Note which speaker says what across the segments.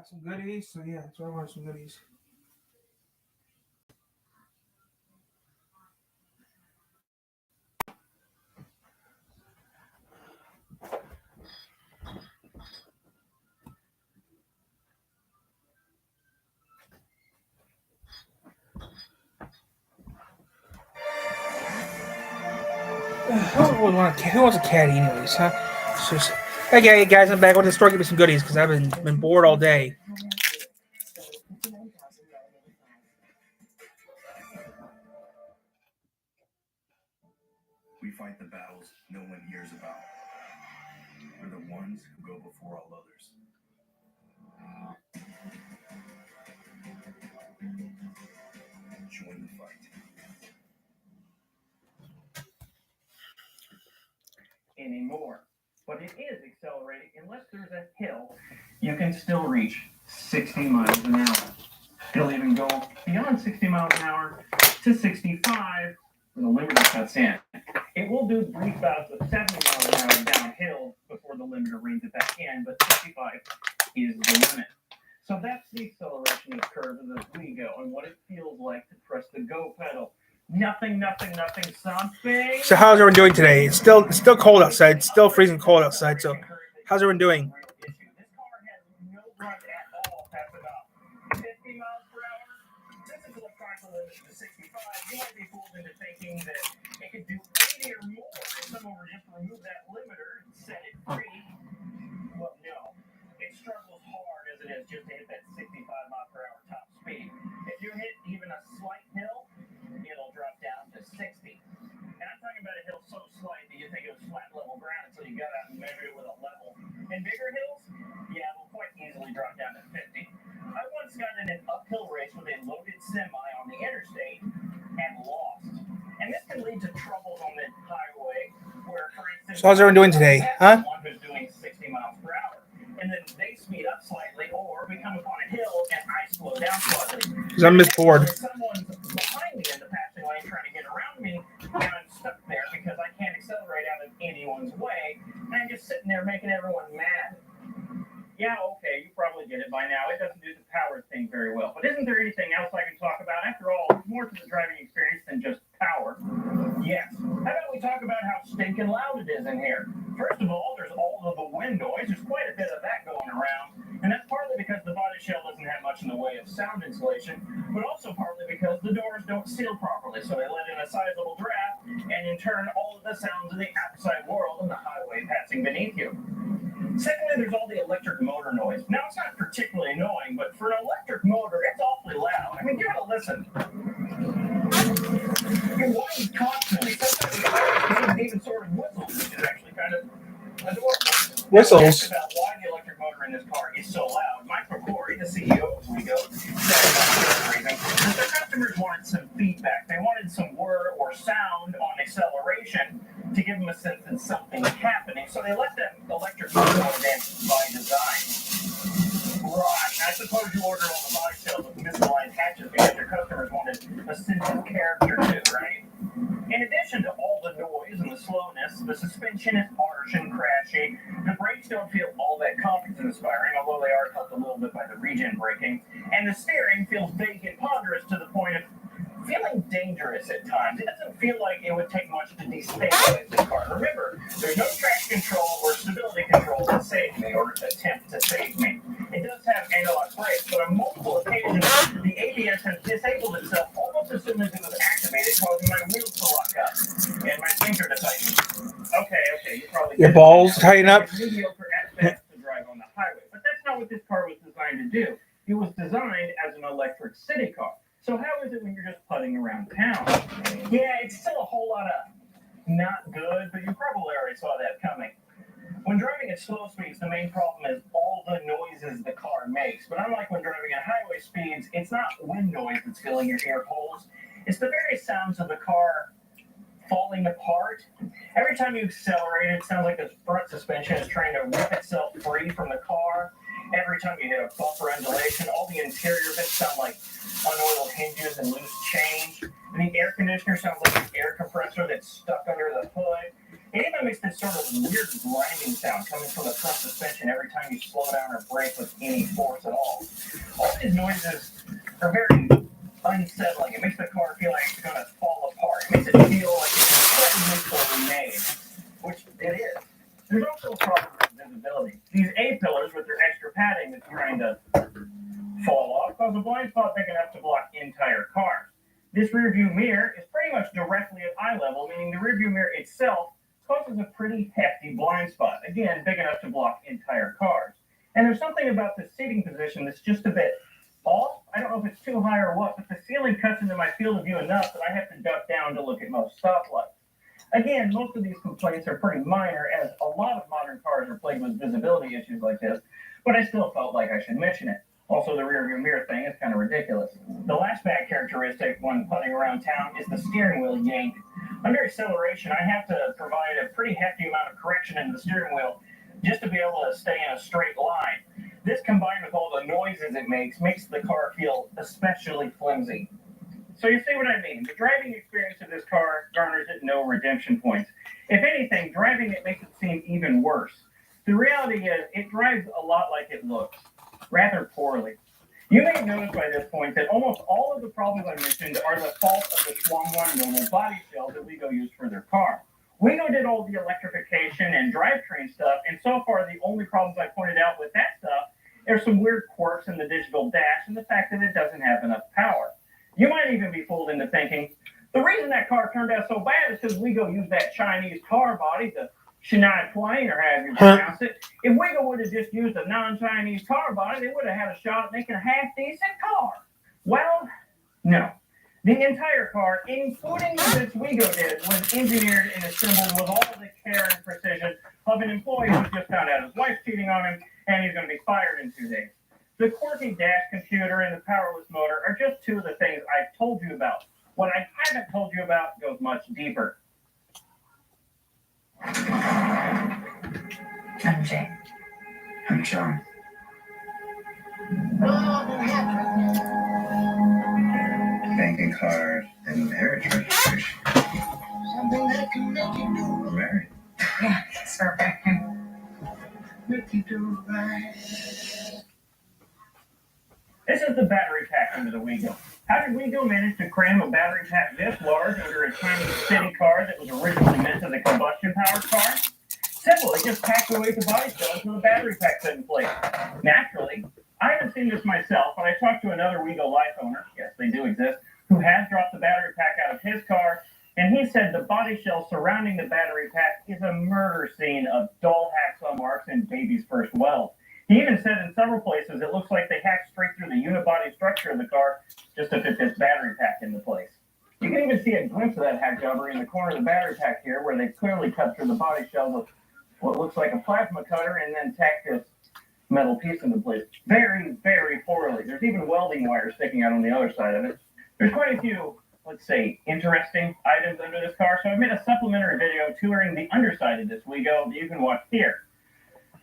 Speaker 1: Got some goodies. So yeah, so I want some goodies. Who wants a caddy anyways, huh? Just, hey guys, I'm back. I went to the store to get me some goodies because I've been bored all day.
Speaker 2: We fight the battles no one hears about. We're the ones who go before all others. Join the fight.
Speaker 3: Anymore. But it is accelerating unless there's a hill you can still reach 60 miles an hour. It'll even go beyond 60 miles an hour to 65 when the limiter cuts in. It will do brief bouts of 70 miles an hour downhill before the limiter reins it back in, but 65 is the limit. So that's the acceleration of curves as we go and what it feels like to press the go pedal. Nothing, something.
Speaker 1: So how's everyone doing today? It's still cold outside. It's still freezing cold outside. So how's everyone doing?
Speaker 3: This car has no grunt at all past about 50 miles per hour. Since its electronic limit to 65, you might be fooled into thinking that it could do 80 or more if someone were just to remove that limiter and set it free. Well, no. It struggles hard as it is just to hit that 65 mile per hour top speed. If you hit even a slight hill, it'll drop down to 60. And I'm talking about a hill so slight that you think it was flat level ground until you got out and measured it with a level. And bigger hills, yeah, will quite easily drop down to 50. I once got in an uphill race with a loaded semi on the interstate and lost. And this can lead to troubles on the highway where, for instance,
Speaker 1: So how's everyone doing today, huh?
Speaker 3: One who's doing 60 miles per hour. And then they speed up slightly, or we come upon a hill and I slow down slightly.
Speaker 1: Because I'm bored.
Speaker 3: Someone's behind me in the passing lane trying to get around me, and I'm stuck there because I can't accelerate out of anyone's way, and I'm just sitting there making everyone mad. Yeah, okay, you probably get it by now. It doesn't do the power thing very well. But isn't there anything else I can talk about? After all, there's more to the driving experience than just power. Yes. How about we talk about how stinking loud it is in here? First of all, there's all of the wind noise. There's quite a bit of that going around. And that's partly because the body shell doesn't have much in the way of sound insulation, but also partly because the doors don't seal properly, so they let in a sizable draft, and in turn, all of the sounds of the outside world and the highway passing beneath you. Secondly, there's all the electric motor noise. Now, it's not particularly annoying, but for an electric motor, it's awfully loud. I mean, you gotta listen. It whines constantly. Sometimes it even sort of whistles, which is actually kind of adorable.
Speaker 1: Whistles?
Speaker 3: About why the electric motor in this car is so loud. Mike McCory, the CEO of WeGo, said that their customers wanted some feedback. They wanted some word or sound on acceleration to give them a sense that something is happening. So they let that electric motor in by design. Right. I suppose you order all the body shells with misaligned hatches because your customers wanted a sense of character too, right? In addition to all the noise and the slowness, the suspension is harsh and crashy. The brakes don't feel all that confidence-inspiring, although they are helped a little bit by the regen braking. And the steering feels vague and ponderous to the point of feeling dangerous at times. It doesn't feel like it would take much to destabilize this car. Remember, there's no traction control or stability control to save me or attempt to save me. It does have analog brakes, but on multiple occasions, the ABS has disabled itself almost as soon as it was activated, causing my wheels to lock up and my finger to tighten. Okay, you probably
Speaker 1: Your balls tighten up.
Speaker 3: It's mediocre at best to drive on the highway, but that's not what this car was designed to do. It was designed as an electric city car. So how is it when you're just putting around town? Yeah, it's still a whole lot of not good, but you probably already saw that coming. When driving at slow speeds, the main problem is all the noises the car makes. But unlike when driving at highway speeds, it's not wind noise that's filling your ear holes. It's the various sounds of the car falling apart. Every time you accelerate, it sounds like the front suspension is trying to rip itself free from the car. Every time you hit a bumper undulation, all the interior bits sound like unoiled hinges and loose change. And the air conditioner sounds like an air compressor that's stuck under the hood. It even makes this sort of weird grinding sound coming from the front suspension every time you slow down or brake with any force at all. All these noises are very unsettling. It makes the car feel like it's going to fall apart. It makes it feel like it's incredibly poorly made, which it is. There's also a problem with visibility. These A-pillars with their extra padding that's trying to fall off cause a blind spot big enough to block entire cars. This rear view mirror is pretty much directly at eye level, meaning the rear view mirror itself causes a pretty hefty blind spot, again, big enough to block entire cars. And there's something about the seating position that's just a bit off. I don't know if it's too high or what, but the ceiling cuts into my field of view enough that I have to duck down to look at most stoplights. Again, most of these complaints are pretty minor, as a lot of modern cars are plagued with visibility issues like this, but I still felt like I should mention it. Also, the rear view mirror thing is kind of ridiculous. The last bad characteristic when putting around town is the steering wheel yank. Under acceleration, I have to provide a pretty hefty amount of correction in the steering wheel just to be able to stay in a straight line. This, combined with all the noises it makes the car feel especially flimsy. So you see what I mean? The driving experience of this car garners it no redemption points. If anything, driving it makes it seem even worse. The reality is, it drives a lot like it looks, rather poorly. You may have noticed by this point that almost all of the problems I mentioned are the fault of the Schwang normal body shell that Wego used for their car. Wego did all the electrification and drivetrain stuff, and so far the only problems I pointed out with that stuff are some weird quirks in the digital dash and the fact that it doesn't have enough power. You might even be fooled into thinking, the reason that car turned out so bad is because Wego used that Chinese car body, the Shanghai Twain, or however you pronounce it. If Wego would have just used a non-Chinese car body, they would have had a shot at making a half-decent car. Well, no. The entire car, including the bits Wego did, was engineered and assembled with all the care and precision of an employee who just found out his wife's cheating on him, and he's going to be fired in 2 days. The quirky dash computer and the powerless motor are just two of the things I've told you about. What I haven't told you about goes much deeper.
Speaker 4: I'm Jay.
Speaker 2: I'm John. Banking card and marriage registration.
Speaker 4: Something that can make you do.
Speaker 2: We're married.
Speaker 4: Yeah, start back in.
Speaker 2: Make you do right.
Speaker 3: This is the battery pack under the Wego. How did Wego manage to cram a battery pack this large under a tiny city car that was originally meant as a combustion-powered car? Simple, they just packed away the body shell until the battery pack fit in place. Naturally, I haven't seen this myself, but I talked to another Wego Life owner, yes, they do exist, who has dropped the battery pack out of his car, and he said the body shell surrounding the battery pack is a murder scene of dull hacksaw marks and baby's first weld. He even said in several places it looks like they hacked straight through the unibody structure of the car just to fit this battery pack into place. You can even see a glimpse of that hack jobbery in the corner of the battery pack here, where they clearly cut through the body shell with what looks like a plasma cutter and then tacked this metal piece into place. Very, very poorly. There's even welding wire sticking out on the other side of it. There's quite a few, let's say, interesting items under this car, so I've made a supplementary video touring the underside of this Wego that you can watch here,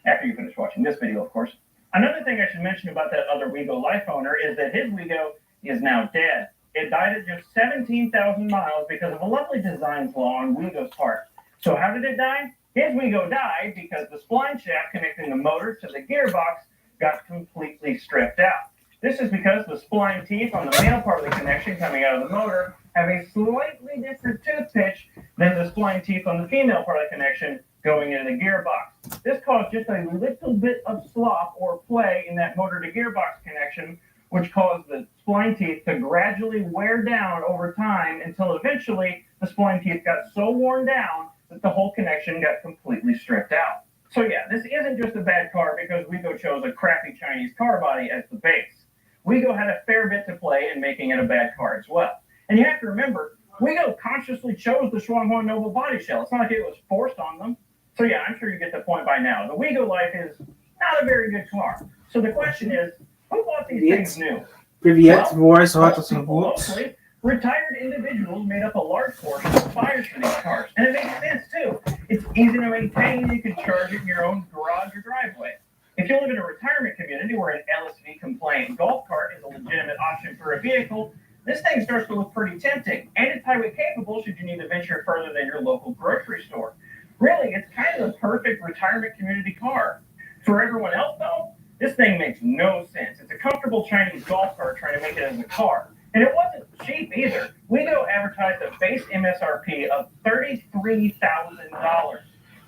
Speaker 3: after you finish watching this video, of course. Another thing I should mention about that other Wego Life owner is that his Wego is now dead. It died at just 17,000 miles because of a lovely design flaw on Wego's part. So how did it die? His Wego died because the spline shaft connecting the motor to the gearbox got completely stripped out. This is because the spline teeth on the male part of the connection coming out of the motor have a slightly different tooth pitch than the spline teeth on the female part of the connection going into the gearbox. This caused just a little bit of slop or play in that motor to gearbox connection, which caused the spline teeth to gradually wear down over time until eventually the spline teeth got so worn down that the whole connection got completely stripped out. So yeah, this isn't just a bad car because Wego chose a crappy Chinese car body as the base. Wego had a fair bit to play in making it a bad car as well. And you have to remember, Wego consciously chose the Schwang Noble body shell. It's not like it was forced on them. So yeah, I'm sure you get the point by now. The Wego Life is not a very good car. So the question is, who bought these things new?
Speaker 1: Привет, voice,
Speaker 3: Mostly, retired individuals made up a large portion of the buyers for these cars. And it makes sense too. It's easy to maintain. You can charge it in your own garage or driveway. If you live in a retirement community where an LSV compliant golf cart is a legitimate option for a vehicle, this thing starts to look pretty tempting. And it's highway capable should you need to venture further than your local grocery store. Really, it's kind of the perfect retirement community car. For everyone else, though, this thing makes no sense. It's a comfortable Chinese golf cart trying to make it as a car. And it wasn't cheap either. Wego advertised a base MSRP of $33,000.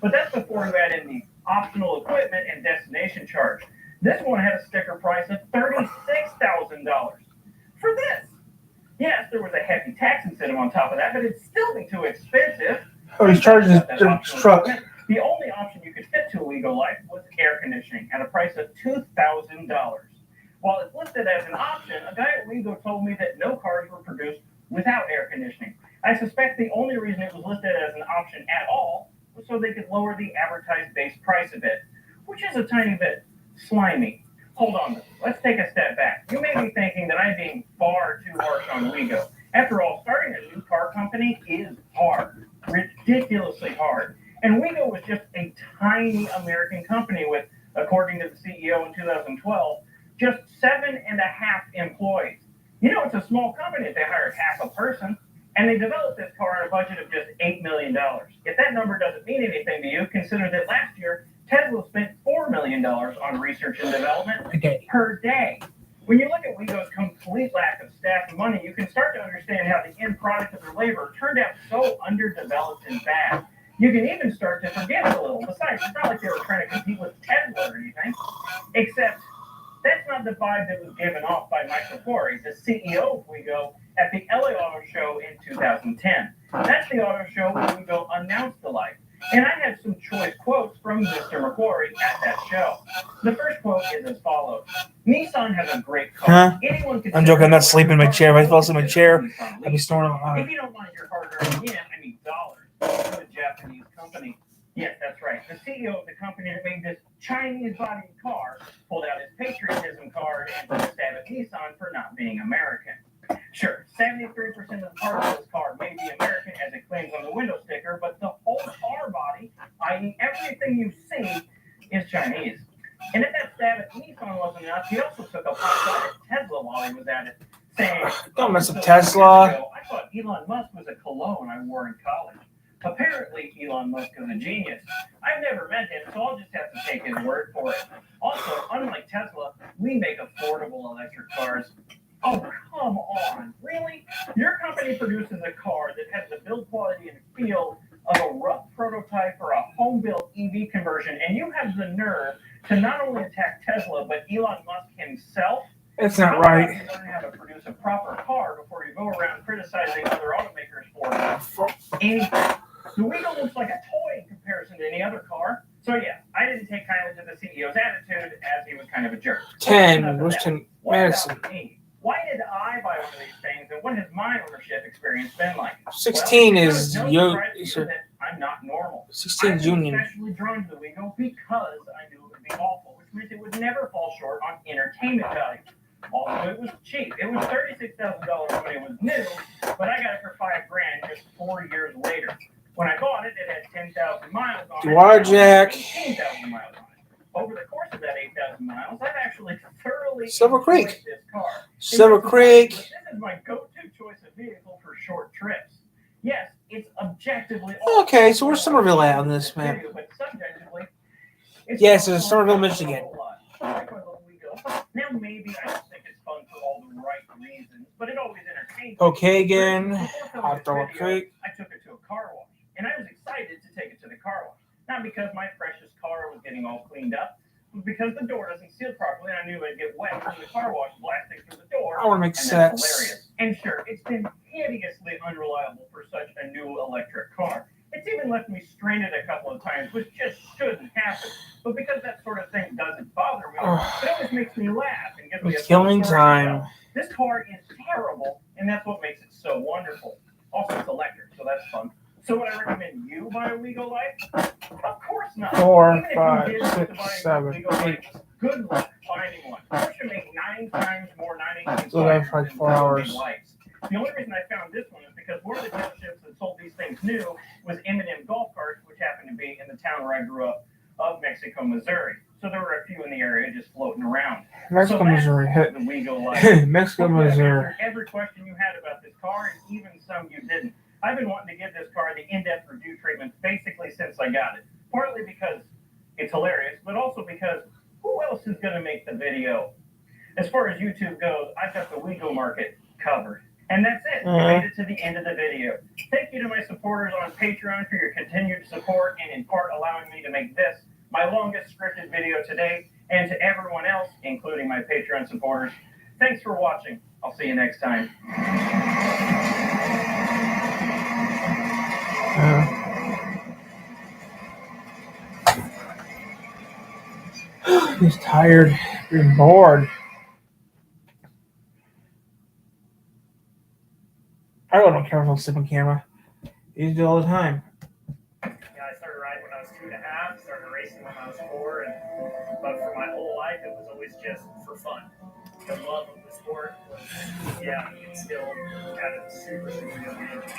Speaker 3: But that's before you add in the optional equipment and destination charge. This one had a sticker price of $36,000. For this. Yes, there was a hefty tax incentive on top of that, but it'd still be too expensive.
Speaker 1: Oh, he's charging his truck.
Speaker 3: The only option you could fit to a Wego Life was air conditioning at a price of $2,000. While it's listed as an option, a guy at Wego told me that no cars were produced without air conditioning. I suspect the only reason it was listed as an option at all was so they could lower the advertised base price a bit, which is a tiny bit slimy. Hold on, let's take a step back. You may be thinking that I'm being far too harsh on Wego. After all, starting a new car company is hard, ridiculously hard. And Wego was just a tiny American company with, according to the CEO in 2012, just 7.5 employees. You know, it's a small company if they hired half a person, and they developed this car on a budget of just $8 million. If that number doesn't mean anything to you, consider that last year, Tesla spent $4 million on research and development per day. When you look at Wego's complete lack of staff and money, you can start to understand how the end product of their labor turned out so underdeveloped and bad. You can even start to forgive it a little. Besides, it's not like they were trying to compete with Tesla or anything. Except, that's not the vibe that was given off by Mike McQuarrie, the CEO of Wego, at the LA Auto Show in 2010. That's the auto show where Wego announced the Life. And I have some choice quotes from Mr. McQuarrie at that show. The first quote is as follows. Nissan has a great car. Anyone can
Speaker 1: I'm joking, I'm not sleeping in my chair. If I fell asleep in my chair, I'd be snoring on.
Speaker 3: If you don't mind your hard-earned yen, I mean dollars, to a Japanese company. Yes, that's right. The CEO of the company that made this Chinese-bodied car pulled out his patriotism card and took a stab at Nissan for not being American. Sure, 73% of the parts of this car may be American as it claims on the window sticker, but the whole car body, i.e. everything you see, is Chinese. And if that stab at Nissan wasn't enough, he also took a pot shot at Tesla while he was at it, saying,
Speaker 1: Don't mess with Tesla.
Speaker 3: I thought Elon Musk was a cologne I wore in college. Apparently, Elon Musk is a genius. I've never met him, so I'll just have to take his word for it. Also, unlike Tesla, we make affordable electric cars. Oh, come on. Really? Your company produces a car that has the build quality and feel of a rough prototype for a home-built EV conversion, and you have the nerve to not only attack Tesla, but Elon Musk himself?
Speaker 1: It's not right.
Speaker 3: You learn how to produce a proper car before you go around criticizing other automakers for anything. The Wego looks like a toy in comparison to any other car. So yeah, I didn't take kindly to the CEO's attitude as he was kind of a jerk.
Speaker 1: 10, Western Madison.
Speaker 3: Why did I buy one of these things, and what has my ownership experience been like?
Speaker 1: 16
Speaker 3: well,
Speaker 1: is
Speaker 3: I'm not normal.
Speaker 1: 16 Junior.
Speaker 3: I'm especially drawn to the Wego because I knew it would be awful, which meant it would never fall short on entertainment value. Also, it was cheap. It was $36,000 when it was new, but I got it for $5,000 just 4 years later. When I bought it, it had 10,000 miles on it.
Speaker 1: Water Jack.
Speaker 3: 18,000 miles on it. Over the course of that 8,000 miles, I've actually thoroughly
Speaker 1: Silver
Speaker 3: enjoyed
Speaker 1: Creek.
Speaker 3: this car.
Speaker 1: Silver Creek.
Speaker 3: This is my go-to choice of vehicle for short trips. Yes, it's objectively.
Speaker 1: Okay, so where's Somerville at on this map?
Speaker 3: But subjectively, it's
Speaker 1: Yes, it's Somerville, Michigan.
Speaker 3: Now maybe I don't think it's fun for all the right reasons, but it always entertains me.
Speaker 1: Okay, again.
Speaker 3: Before filming
Speaker 1: Hot
Speaker 3: this
Speaker 1: Dog
Speaker 3: video,
Speaker 1: Creek.
Speaker 3: I took it to a car wash, and I was excited to take it to the car wash. Not because my precious car was getting all cleaned up, but because the door doesn't seal properly, and I knew it'd get wet from the car wash blasting through the door.
Speaker 1: I want to make
Speaker 3: And that's
Speaker 1: sense.
Speaker 3: hilarious. And sure, it's been hideously unreliable for such a new electric car. It's even left me stranded a couple of times, which just shouldn't happen. But because that sort of thing doesn't bother me, it always makes me laugh and gives me a
Speaker 1: Killing
Speaker 3: story to
Speaker 1: time.
Speaker 3: tell. This car is terrible, and that's what makes it so wonderful. Also, it's electric, so that's fun. So would I recommend you buy a Wego Life? Of course not.
Speaker 1: 4,
Speaker 3: Even if you
Speaker 1: 5,
Speaker 3: did want to
Speaker 1: 6,
Speaker 3: buy a
Speaker 1: 7,
Speaker 3: Wego Life,
Speaker 1: 8.
Speaker 3: good luck finding one. You should make 9 times more 90
Speaker 1: So that's like 4 hours.
Speaker 3: lights. The only reason I found this one is because one of the dealerships that sold these things new was M&M Golf Carts, which happened to be in the town where I grew up of Mexico, Missouri. So there were a few in the area just floating around.
Speaker 1: Mexico,
Speaker 3: So that's
Speaker 1: Missouri. Hit.
Speaker 3: the Wego Life.
Speaker 1: Mexico,
Speaker 3: Hopefully I've
Speaker 1: Missouri.
Speaker 3: answered every question you had about this car, and even some you didn't. I've been wanting to give this car the in-depth review treatment basically since I got it. Partly because it's hilarious, but also because who else is going to make the video? As far as YouTube goes, I've got the Wego market covered. And that's it. We made it to the end of the video. Thank you to my supporters on Patreon for your continued support and in part allowing me to make this my longest scripted video to date. And to everyone else, including my Patreon supporters, thanks for watching. I'll see you next time.
Speaker 1: He's tired. He's bored. I really don't care if I'll sit on camera. I used to do it all the time.
Speaker 3: Yeah, I started riding when I was 2.5, started racing when I was 4, but for my whole life it was always just for fun. The love of the sport was, yeah, it's still at a super, super young age.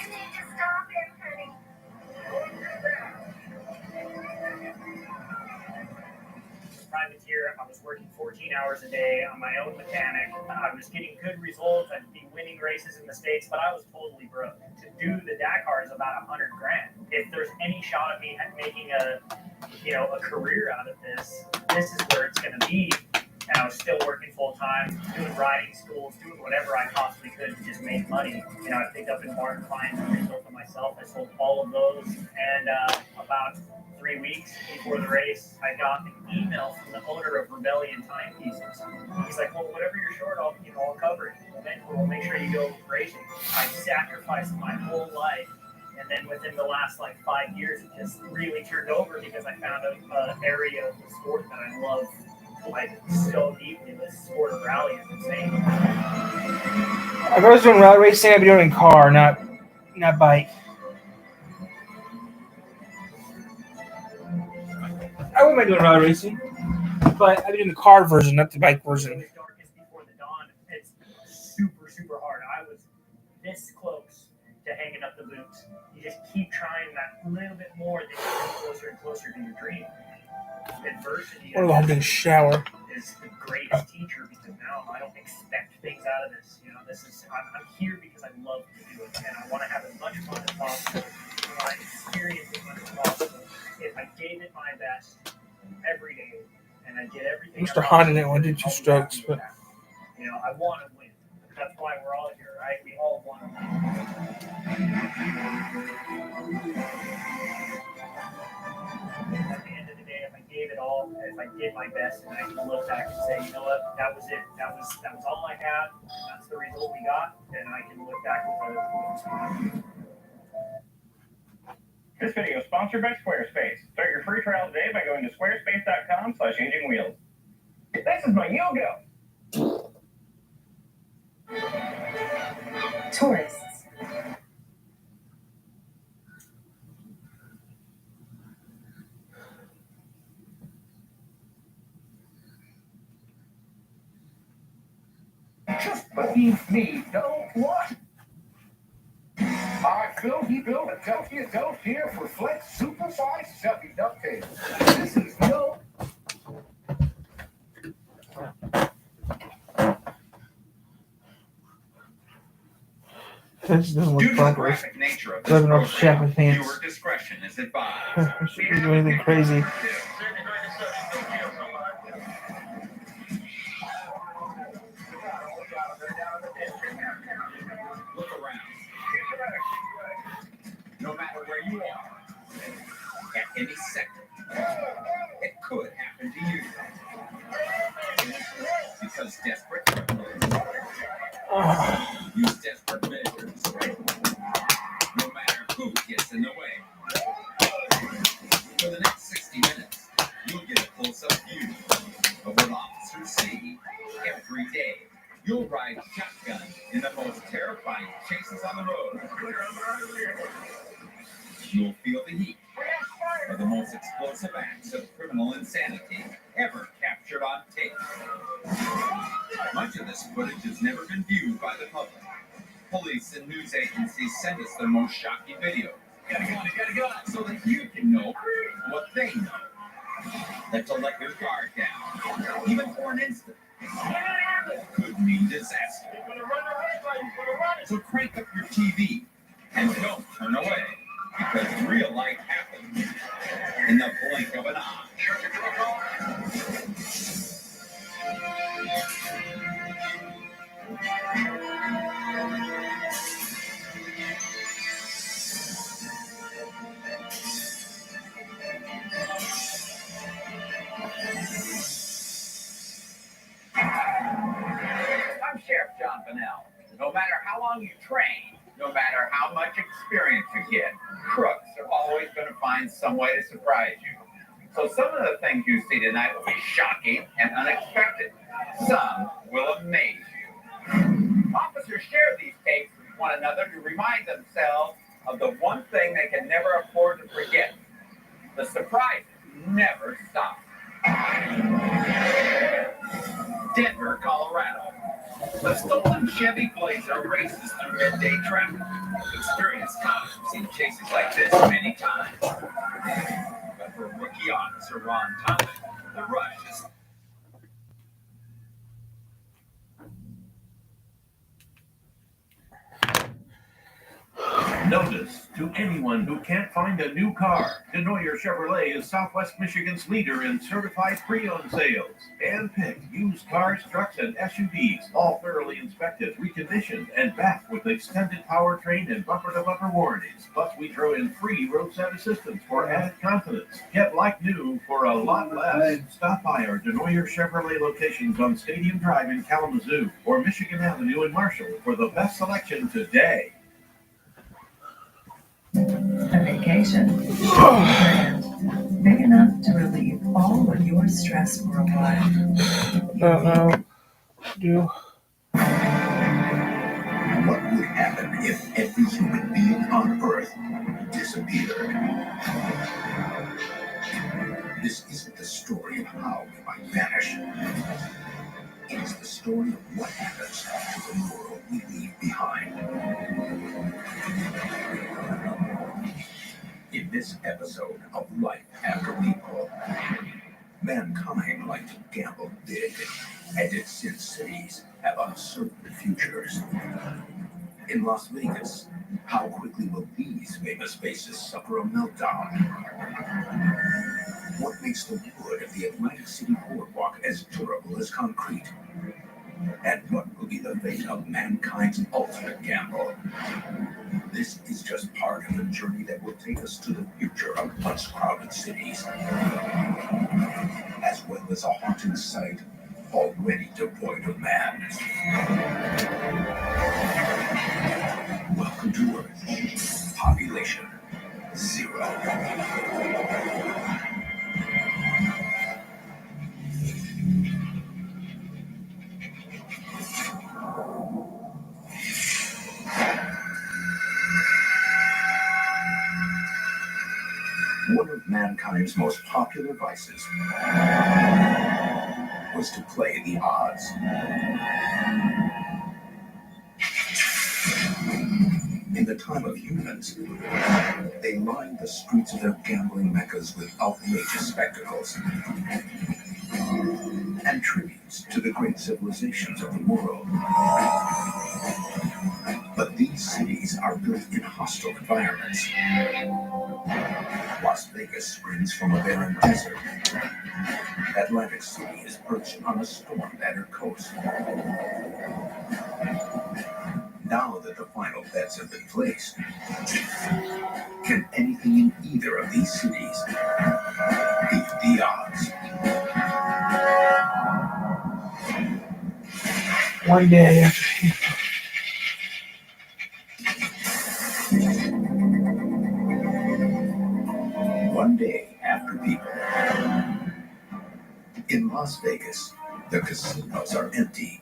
Speaker 3: Privateer, I was working 14 hours a day. I'm my own mechanic. I was getting good results. I'd be winning races in the States, but I was totally broke. To do the Dakar is about $100,000. If there's any shot of me making a career out of this, this is where it's going to be. And I was still working full time, doing riding schools, doing whatever I possibly could to just make money. I picked up in barn clients and rebuilt them myself. I sold all of those, and about 3 weeks before the race, I got an email from the owner of Rebellion Timepieces. He's like, "Well, whatever you're short, I'll cover it. We'll make sure you go racing." I sacrificed my whole life, and then within the last 5 years, it just really turned over because I found an area of the sport that I love so deeply. This sport of rally is insane.
Speaker 1: If I was doing rally racing, I'd be doing car, not bike. I wouldn't mind doing rally racing, but I'd be doing the car version, not the bike version.
Speaker 3: It's darkest before the dawn. It's super, super hard. I was this close to hanging up the boots. You just keep trying that little bit more, then you get closer and closer to your dream. Adversity
Speaker 1: Take a shower.
Speaker 3: Is the greatest teacher because now I don't expect things out of this. I'm here because I love to do it, and I want to have as much fun as possible. I want to experience as much as possible. If I gave it my best every day, and I did everything.
Speaker 1: Mr. Honda didn't want to do 2 strokes, but
Speaker 3: I want to win. That's why we're all here, right? We all want to win. At the end of the day, if I gave it all, if I did my best, and I can look back and say, you know what, that was it. That was all I had. That's the result we got, and I can look back with a smile. This video is sponsored by Squarespace. Start your free trial today by going to squarespace.com/agingwheels. This is my Yogo.
Speaker 4: Tourists.
Speaker 2: Just believe me, don't what? I filled Philadelphia for Flex Supersize Stuffy Ducktails. This is no.
Speaker 1: this doesn't look
Speaker 2: Due to the
Speaker 1: proper.
Speaker 2: graphic nature of this
Speaker 1: Doesn't look
Speaker 2: program,
Speaker 1: shack with pants.
Speaker 2: viewer discretion is advised.
Speaker 1: I shouldn't do anything crazy.
Speaker 2: Look around. No matter where you are, at any second, it could happen to you. Because desperate criminals use desperate measures. No matter who gets in the way. For the next 60 minutes, you'll get a close-up view of what officers see every day. You'll ride shotgun in the most terrifying chases on the road. You'll feel the heat of the most explosive acts of criminal insanity ever captured on tape. Much of this footage has never been viewed by the public. Police and news agencies send us their most shocking videos. Gotta go, so that you can know what they know. That to let your guard down, even for an instant, could mean disaster. So crank up your TV and don't long you train, no matter how much experience you get, crooks are always going to find some way to surprise you. So some of the things you see tonight will be shocking and unexpected. Some will amaze you. Officers share these tapes with one another to remind themselves of the one thing they can never afford to forget. The surprises never stop. Denver, Colorado. A stolen Chevy Blazer races through midday traffic. Experienced cops have seen chases like this many times. But for rookie officer Ron Thomas, the rush is
Speaker 5: Notice to anyone who can't find a new car, Denoyer Chevrolet is Southwest Michigan's leader in certified pre-owned sales. Hand-picked used cars, trucks, and SUVs, all thoroughly inspected, reconditioned, and backed with extended powertrain and bumper-to-bumper warranties. Plus, we throw in free roadside assistance for added confidence. Get like new for a lot less. Stop by our Denoyer Chevrolet locations on Stadium Drive in Kalamazoo or Michigan Avenue in Marshall for the best selection today.
Speaker 6: A vacation planned big enough to relieve all of your stress for a while.
Speaker 7: What would happen if every human being on Earth disappeared? This isn't the story of how we might vanish. It is the story of what happens to the world we leave behind. In this episode of Life After People, mankind like to gamble big, and its sin cities have uncertain futures. In Las Vegas, how quickly will these famous faces suffer a meltdown? What makes the wood of the Atlantic City boardwalk as durable as concrete? And what will be the fate of mankind's ultimate gamble? This is just part of the journey that will take us to the future of once crowded cities, as well as a haunting site already devoid of man. Welcome to Earth. Population 0. One of mankind's most popular vices was to play the odds. In the time of humans, they lined the streets of their gambling meccas with outrageous spectacles and tributes to the great civilizations of the world. But these cities are built in hostile environments. Las Vegas springs from a barren desert. Atlantic City is perched on a storm-battered coast. Now that the final bets have been placed, can anything in either of these cities beat the odds?
Speaker 1: One day after.
Speaker 7: One day after people. In Las Vegas, the casinos are empty.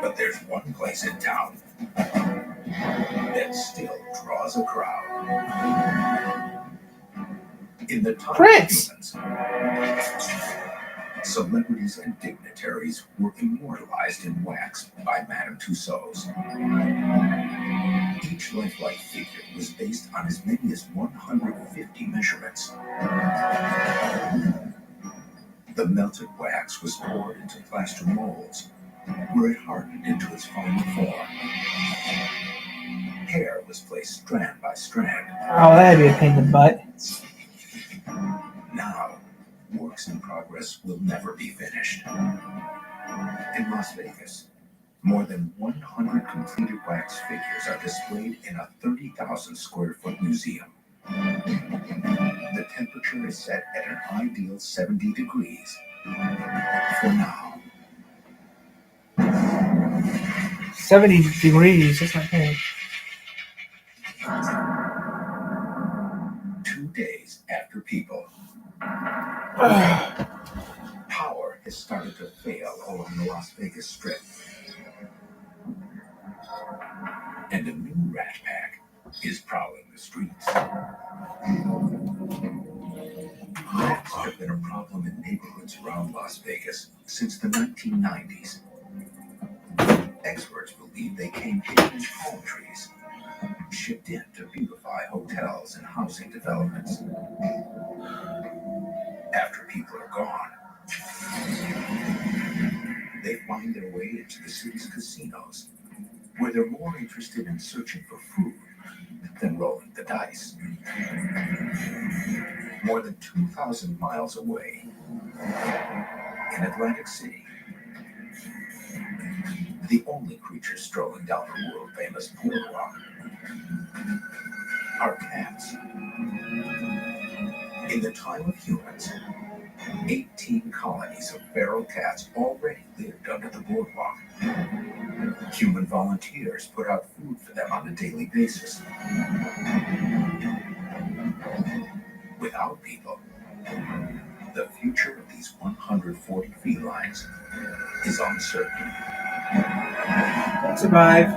Speaker 7: But there's one place in town that still draws a crowd. In the time
Speaker 1: Prince!
Speaker 7: of humans, celebrities and dignitaries were immortalized in wax by Madame Tussauds. Each lifelike figure was based on as many as 150 measurements. The melted wax was poured into plaster molds, where it hardened into its final form. Hair was placed strand by strand.
Speaker 1: Oh, that'd be a pain in the butt.
Speaker 7: Now, works in progress will never be finished. In Las Vegas, more than 100 completed wax figures are displayed in a 30,000 square foot museum. The temperature is set at an ideal 70 degrees. For now.
Speaker 1: 70 degrees. That's not bad.
Speaker 7: 2 days after people, power has started to fail along the Las Vegas Strip. And a new rat pack is prowling the streets. Rats have been a problem in neighborhoods around Las Vegas since the 1990s. Experts believe they came hidden in palm trees, shipped in to beautify hotels and housing developments. After people are gone, they find their way into the city's casinos, where they're more interested in searching for food than rolling the dice. More than 2,000 miles away, in Atlantic City, the only creatures strolling down the world-famous boardwalk are cats. In the time of humans, 18 colonies of feral cats already lived under the boardwalk. Human volunteers put out food for them on a daily basis. Without people, the future of these 140 felines is uncertain.
Speaker 1: Survive.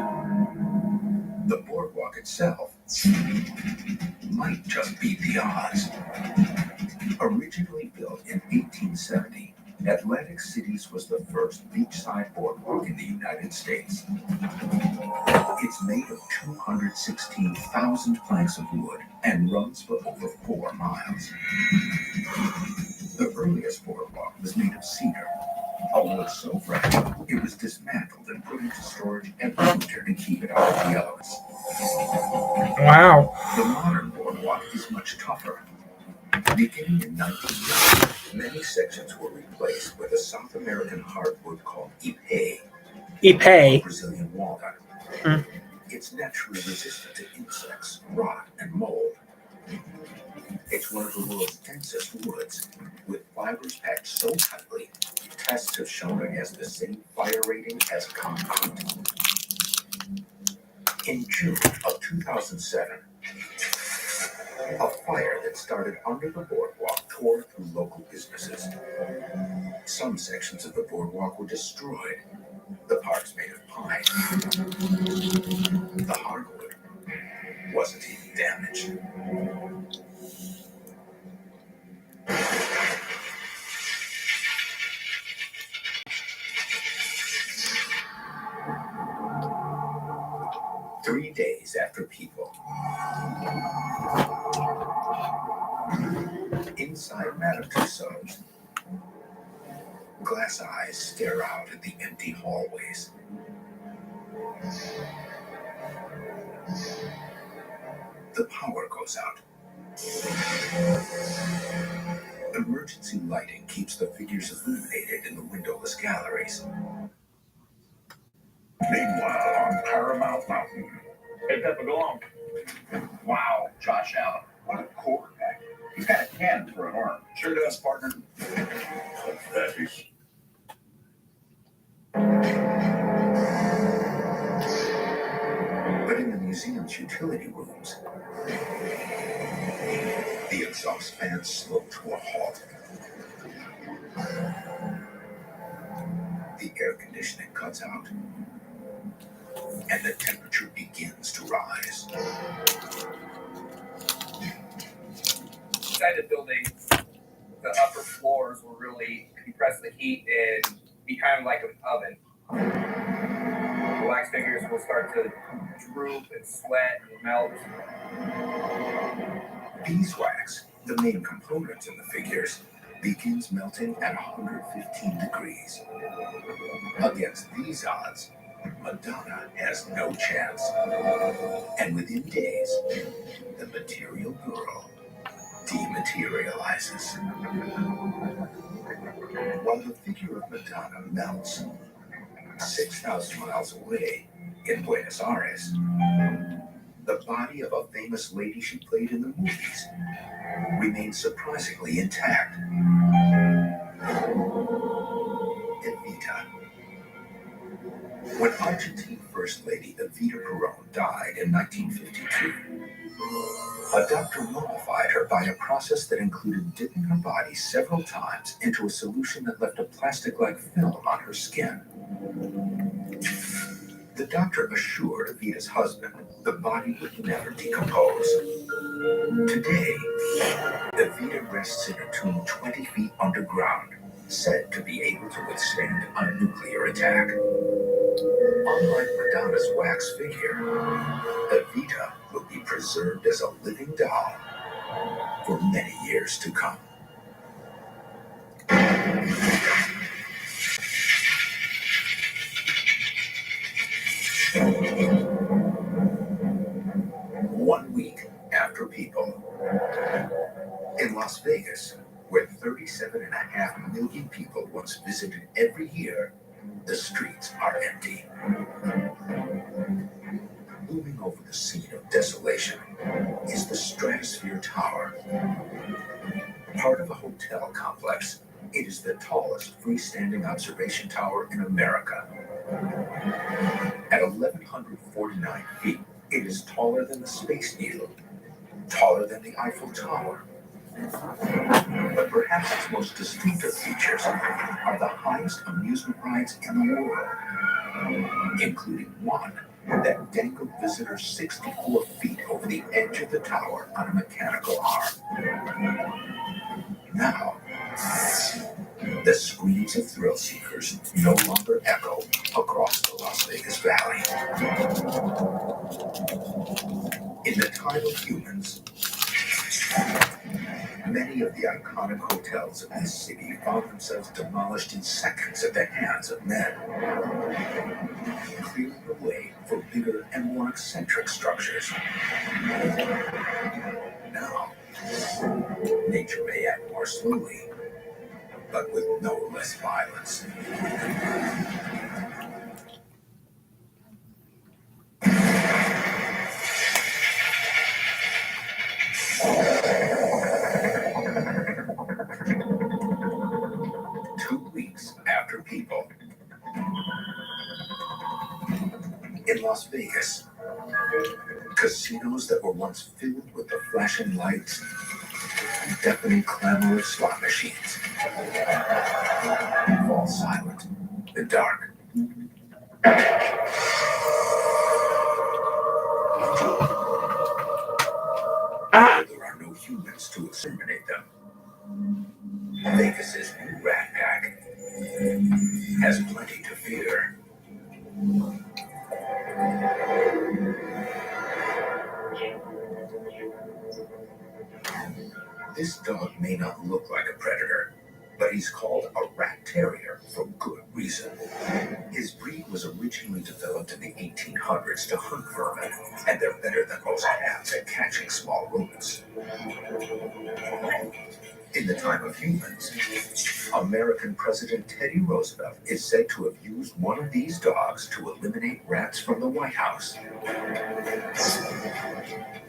Speaker 7: The boardwalk itself might just beat the odds. Originally built in 1870, Atlantic City's was the first beachside boardwalk in the United States. It's made of 216,000 planks of wood and runs for over 4 miles. The earliest boardwalk was made of cedar, a wood so fragile it was dismantled and put into storage every winter to keep it out of the elements.
Speaker 1: Wow.
Speaker 7: The modern boardwalk is much tougher. Beginning in 1950, many sections were replaced with a South American hardwood called ipe,
Speaker 1: Ipe.
Speaker 7: Brazilian walnut.
Speaker 1: Mm.
Speaker 7: It's naturally resistant to insects, rot, and mold. It's one of the world's densest woods, with fibers packed so tightly, tests have shown it has the same fire rating as concrete. In June of 2007, a fire that started under the boardwalk tore through local businesses. Some sections of the boardwalk were destroyed. The parts made of pine. The hardwood wasn't even damaged. Three days after people, inside Madame Tussauds, glass eyes stare out at the empty hallways. The power goes out. Emergency lighting keeps the figures illuminated in the windowless galleries. Meanwhile, on Paramount Mountain.
Speaker 3: Hey, Peppa, go on.
Speaker 2: Wow, Josh Allen, what a quarterback. He's got a cannon for an arm. Sure does, partner.
Speaker 5: Pathetic.
Speaker 7: But in the museum's utility rooms, the exhaust fans slow to a halt. The air conditioning cuts out, and the temperature begins to rise.
Speaker 8: Inside the building, the upper floors will really compress the heat and be kind of like an oven. The wax figures will start to droop and sweat and melt.
Speaker 7: Beeswax, the main component in the figures, begins melting at 115 degrees. Against these odds, Madonna has no chance. And within days, the material girl dematerializes. While the figure of Madonna melts 6,000 miles away in Buenos Aires, the body of a famous lady she played in the movies remains surprisingly intact. Evita. When Argentine First Lady Evita Peron died in 1952, a doctor mummified her by a process that included dipping her body several times into a solution that left a plastic-like film on her skin. The doctor assured Evita's husband the body would never decompose. Today, Evita rests in a tomb 20 feet underground, said to be able to withstand a nuclear attack. Unlike Madonna's wax figure, Evita will be preserved as a living doll for many years to come. One week after People. In Las Vegas, where 37.5 million people once visited every year, the streets are empty. Looming over the scene of desolation is the Stratosphere Tower. Part of a hotel complex, it is the tallest freestanding observation tower in America. At 1,149 feet, it is taller than the Space Needle, taller than the Eiffel Tower. But perhaps its most distinctive features are the highest amusement rides in the world, including one that dangled visitors 64 feet over the edge of the tower on a mechanical arm. Now, the screams of thrill seekers no longer echo across the Las Vegas Valley. In the time of humans, many of the iconic hotels of this city found themselves demolished in seconds at the hands of men, clearing the way for bigger and more eccentric structures. Now, nature may act more slowly, but with no less violence. Two weeks after People. In Las Vegas, casinos that were once filled with the flashing lights and deafening clamor of slot machines fall silent in the dark. There are no humans to exterminate them. Vegas's new Rat Pack has plenty to fear. This dog may not look like a predator, but he's called a rat terrier for good reason. His breed was originally developed in the 1800s to hunt vermin, and they're better than most cats at catching small rodents. In the time of humans, American President Teddy Roosevelt is said to have used one of these dogs to eliminate rats from the White House.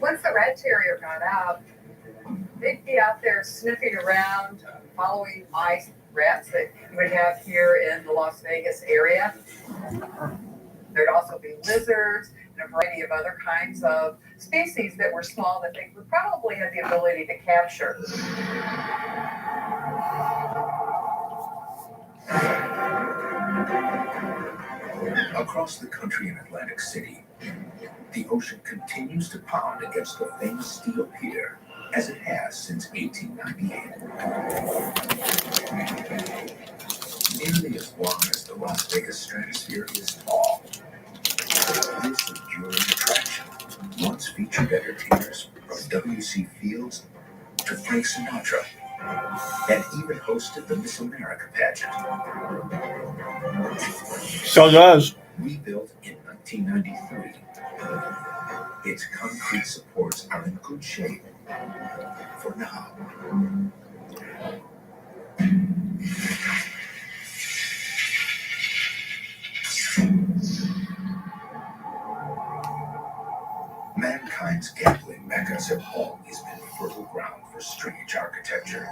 Speaker 9: Once the rat terrier got out, they'd be out there sniffing around, following mice, rats that you would have here in the Las Vegas area. There'd also be lizards and a variety of other kinds of species that were small that they would probably have the ability to capture.
Speaker 7: Across the country in Atlantic City, the ocean continues to pound against the famous steel pier, as it has since 1898. Nearly as long as the Las Vegas Stratosphere is tall, this enduring attraction once featured entertainers from W.C. Fields to Frank Sinatra, and even hosted the Miss America pageant.
Speaker 1: So does.
Speaker 7: Rebuilt in 1993, its concrete supports are in good shape for now. Mankind's gambling meccas have always been fertile ground for strange architecture.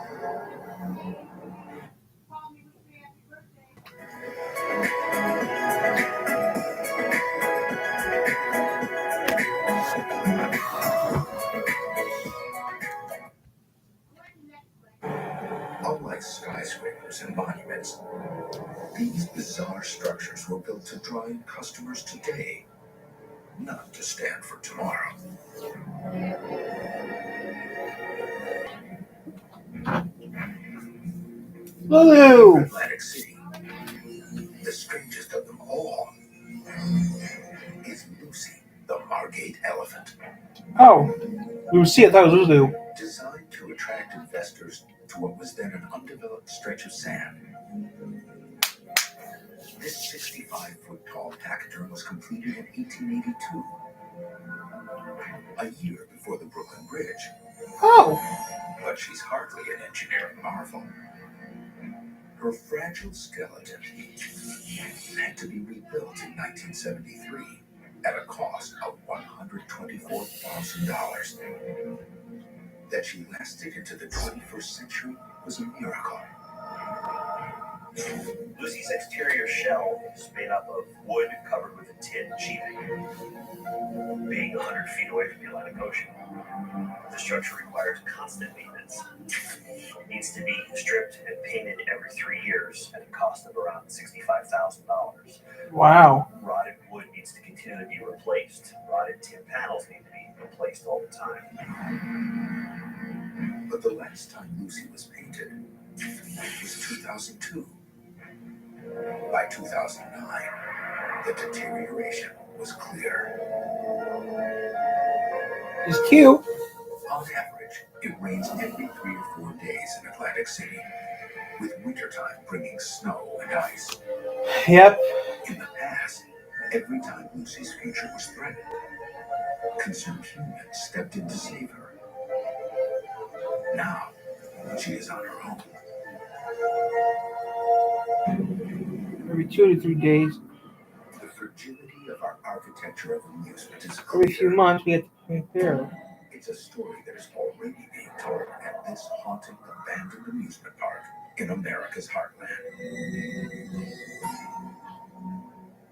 Speaker 7: monuments. These bizarre structures were built to draw in customers today, not to stand for tomorrow.
Speaker 1: Lulu!
Speaker 7: Atlantic City, the strangest of them all, is Lucy, the Margate elephant.
Speaker 1: Oh, Lucy, I thought it was Lulu.
Speaker 7: Designed to attract investors to what was then an undeveloped stretch of sand. This 65-foot-tall taxiderm was completed in 1882, a year before the Brooklyn Bridge.
Speaker 1: Oh,
Speaker 7: But she's hardly an engineering marvel. Her fragile skeleton had to be rebuilt in 1973 at a cost of $124,000. That she lasted into the 21st century was a miracle.
Speaker 3: Lucy's exterior shell is made up of wood covered with a tin sheathing. Being 100 feet away from the Atlantic Ocean, the structure requires constant maintenance. It needs to be stripped and painted every 3 years at a cost of around $65,000.
Speaker 1: wow.
Speaker 3: Rotted wood needs to continually be replaced. Rotted tin panels need to be replaced all the time.
Speaker 7: But the last time Lucy was painted was 2002. By 2009, the deterioration was clear.
Speaker 1: It's cute.
Speaker 7: On average, it rains every 3 or 4 days in Atlantic City, with wintertime bringing snow and ice.
Speaker 1: Yep.
Speaker 7: In the past, every time Lucy's future was threatened, concerned humans stepped in to save her. Now, she is on her own.
Speaker 1: Every 2 to 3 days.
Speaker 7: The fragility of our architecture of amusement is
Speaker 1: Every few
Speaker 7: clear.
Speaker 1: months we have to repair.
Speaker 7: It's a story that is already being told at this haunting abandoned amusement park in America's heartland.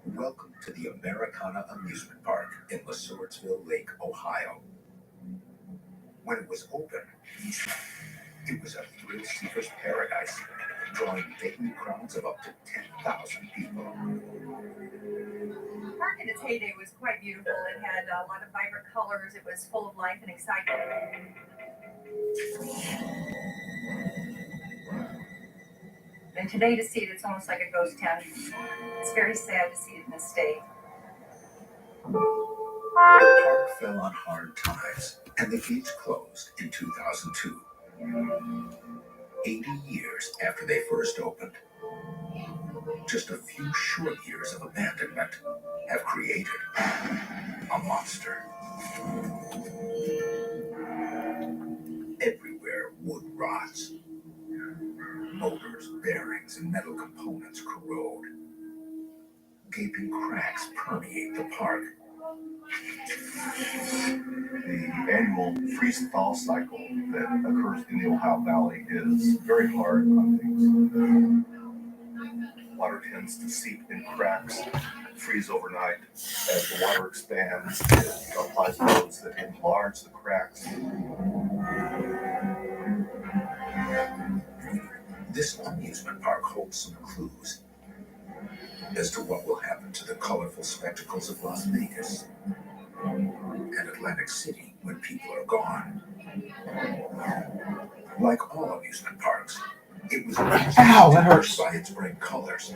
Speaker 7: Welcome to the Americana Amusement Park in LeSourceville Lake, Ohio. When it was open, it was a thrill-seeker's paradise, drawing daily crowds of up to 10,000 people.
Speaker 10: The park in its heyday was quite beautiful. It had a lot of vibrant colors. It was full of life and excitement. And today to see it, it's almost like a ghost town. It's very sad to see it in this state.
Speaker 7: The park fell on hard times, and the gates closed in 2002. 80 years after they first opened. Just a few short years of abandonment have created a monster. Everywhere wood rots. Motors, bearings, and metal components corrode. Gaping cracks permeate the park.
Speaker 11: The annual freeze-thaw cycle that occurs in the Ohio Valley is very hard on things. Water tends to seep in cracks, freeze overnight. As the water expands, it applies loads that enlarge the cracks.
Speaker 7: This amusement park holds some clues as to what will happen to the colorful spectacles of Las Vegas and Atlantic City when people are gone. Like all amusement parks, it was distinguished by its bright colors.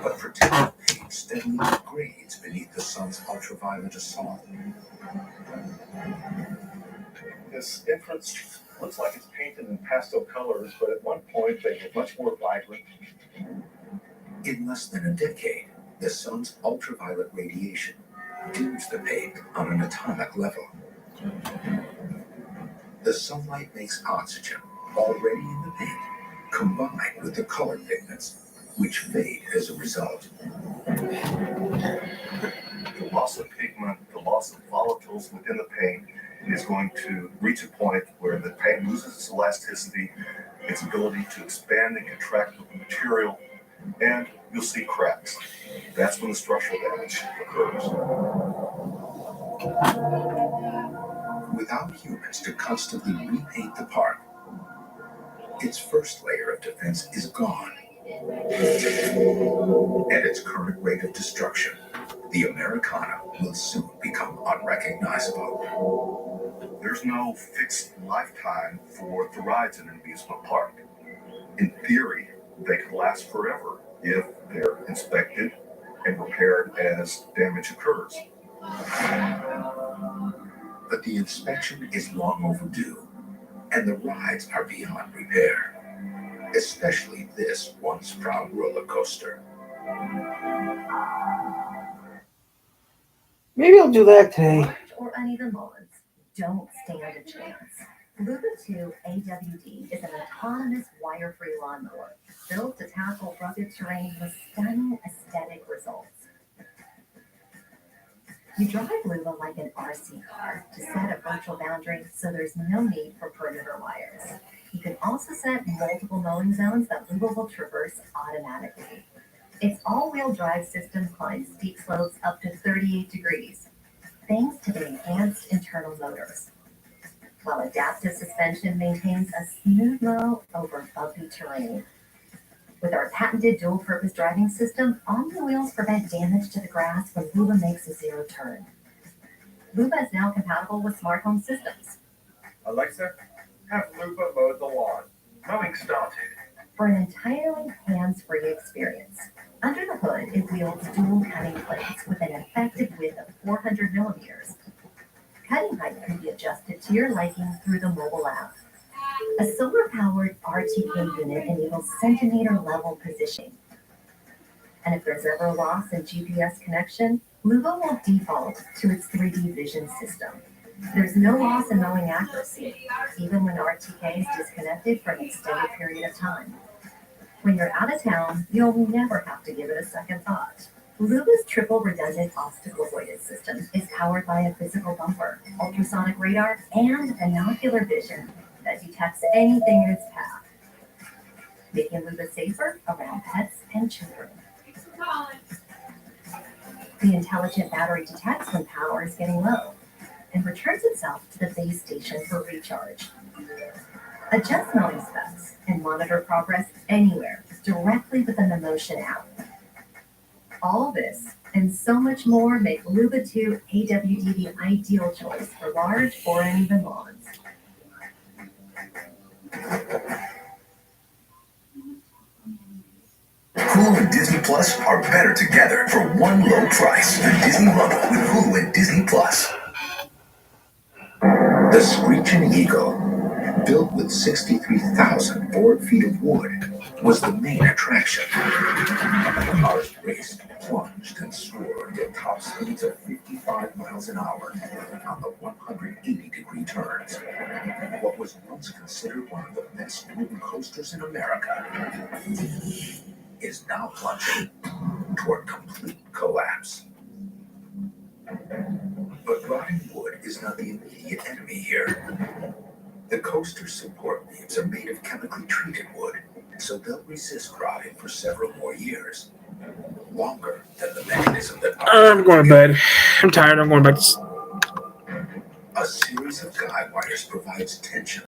Speaker 7: But protective paint steadily degrades beneath the sun's ultraviolet assault.
Speaker 11: This entrance looks like it's painted in pastel colors, but at one point they were much more vibrant.
Speaker 7: In less than a decade, the sun's ultraviolet radiation dims the paint on an atomic level. The sunlight makes oxygen, already in the paint, combine with the color pigments, which fade as a result.
Speaker 11: The loss of pigment, the loss of volatiles within the paint is going to reach a point where the paint loses its elasticity, its ability to expand and contract with the material, and you'll see cracks. That's when the structural damage occurs.
Speaker 7: Without humans to constantly repaint the park, its first layer of defense is gone. At its current rate of destruction, the Americana will soon become unrecognizable.
Speaker 11: There's no fixed lifetime for the rides in an amusement park. In theory, they could last forever if they're inspected and repaired as damage occurs.
Speaker 7: But the inspection is long overdue, and the rides are beyond repair. Especially this once proud roller coaster.
Speaker 1: Maybe I'll do that today.
Speaker 6: Large or uneven lawns don't stand a chance. Luba 2 AWD is an autonomous wire-free lawnmower built to tackle rugged terrain with stunning aesthetic results. You drive Luba like an RC car to set a virtual boundary, so there's no need for perimeter wires. You can also set multiple mowing zones that Luba will traverse automatically. Its all-wheel drive system climbs steep slopes up to 38 degrees, thanks to the enhanced internal motors, while adaptive suspension maintains a smooth mow over bumpy terrain. With our patented dual-purpose driving system, all-wheel wheels prevent damage to the grass when Luba makes a zero turn. Luba is now compatible with smart home systems.
Speaker 8: Alexa, have Luba mow the lawn. Mowing started.
Speaker 6: For an entirely hands-free experience. Under the hood, it wields dual cutting blades with an effective width of 400 millimeters. Cutting height can be adjusted to your liking through the mobile app. A solar-powered RTK unit enables centimeter-level positioning. And if there's ever a loss in GPS connection, Luba will default to its 3D vision system. There's no loss in mowing accuracy, even when RTK is disconnected for an extended period of time. When you're out of town, you'll never have to give it a second thought. Luba's triple redundant obstacle avoidance system is powered by a physical bumper, ultrasonic radar, and binocular vision that detects anything in its path, making Luba safer around pets and children. The intelligent battery detects when power is getting low and returns itself to the base station for recharge. Adjust mowing specs and monitor progress anywhere directly within the Motion app. All this and so much more make Luba 2 AWD the ideal choice for large or uneven lawns.
Speaker 7: Hulu and Disney Plus are better together for one low price. The Disney Bundle with Hulu and Disney Plus. The Screeching Eagle, built with 63,000 board feet of wood, was the main attraction. Cars raced, plunged, and soared at top speeds of 55 miles an hour on the 180-degree turns. What was once considered one of the best wooden coasters in America is now plunging toward complete collapse. But rotting wood is not the immediate enemy here. The coaster's support beams are made of chemically treated wood, so they'll resist rotting for several more years. Longer than the mechanism that...
Speaker 1: I'm going to bed. I'm tired. I'm going back to...
Speaker 7: A series of guide wires provides tension